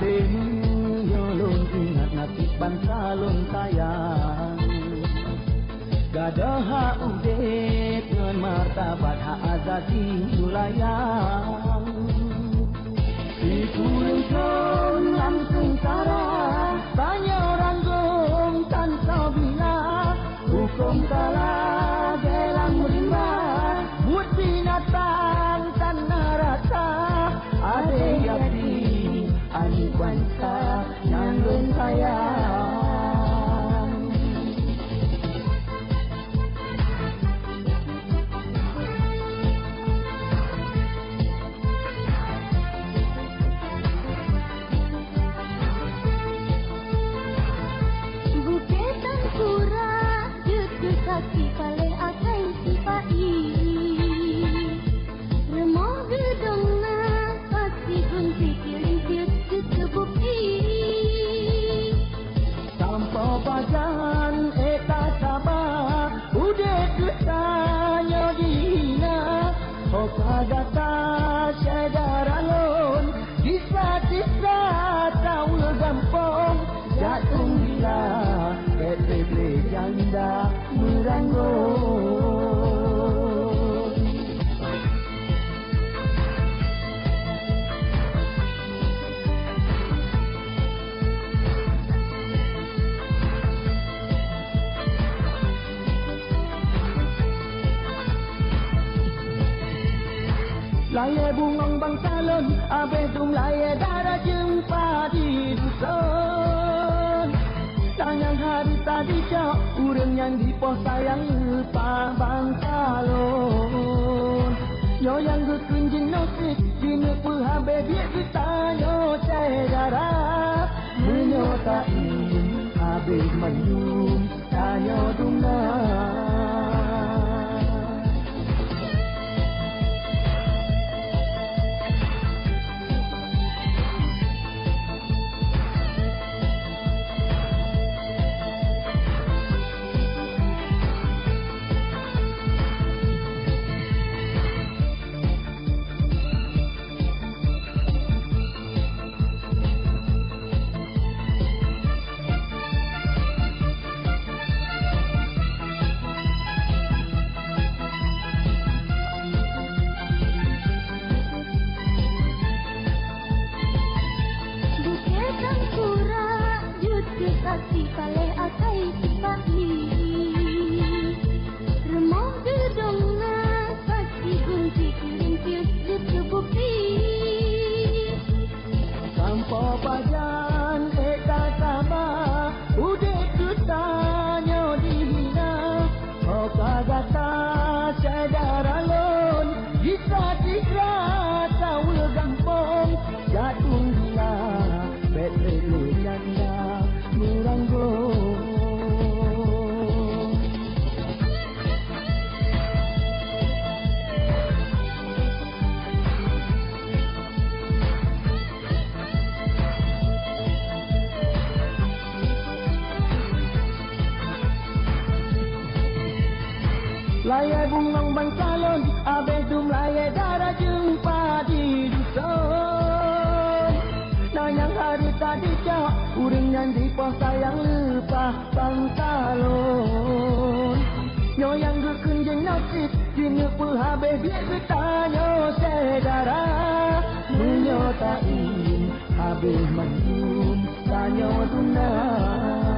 Abemu nyolong ingat nasib bangsa lon sayang. Gadaha udet ngan martabat hak azasi ulayang. Dikurung son langsung tara, tanya orang gong tanpa bila. Hukum kalah gelang rimba, buat binatang tanah rasa. Ada yati, ani bangsa yang lon sayang. Kaki paling akan sipai remah gedong na pasti kunci kiring tiut ketebuki Tanpa bajan eta sabah udah ketanya dihina. Hoka data sedaralon kisah-kisah tahu gampang jatuh gila keteble janda meranggut. Laya bungong bang salon, abeh tung laya darah jumpa di dusun. Tanyang hari tadi cak, urang yang dipoh sayang lupa bang salon. Yo yang gekunjing nasib, kini pun habis dia bertanya cahaya darah. Menyotai, habis mayum, tanya dungan. Kaki paling akai sipai remah gedong na pasti kunci kiring tiut ketebuki Tanpa bajan eta sabah udah tutanya dihina. Hoka gata sedaralon kisah-kisah tahu gampang jatuh gila betlele janda meranggut. Laya bungong bang salon, abeh dum laya darah jumpa di dusun. Nanyang hari tadi cak, uring yang dipoh sayang lupa bang salon. Nyo yang gekunjing nasib, kini pun habis dia bertanya sedara. Menyotai, habis mayum, tanya dunang.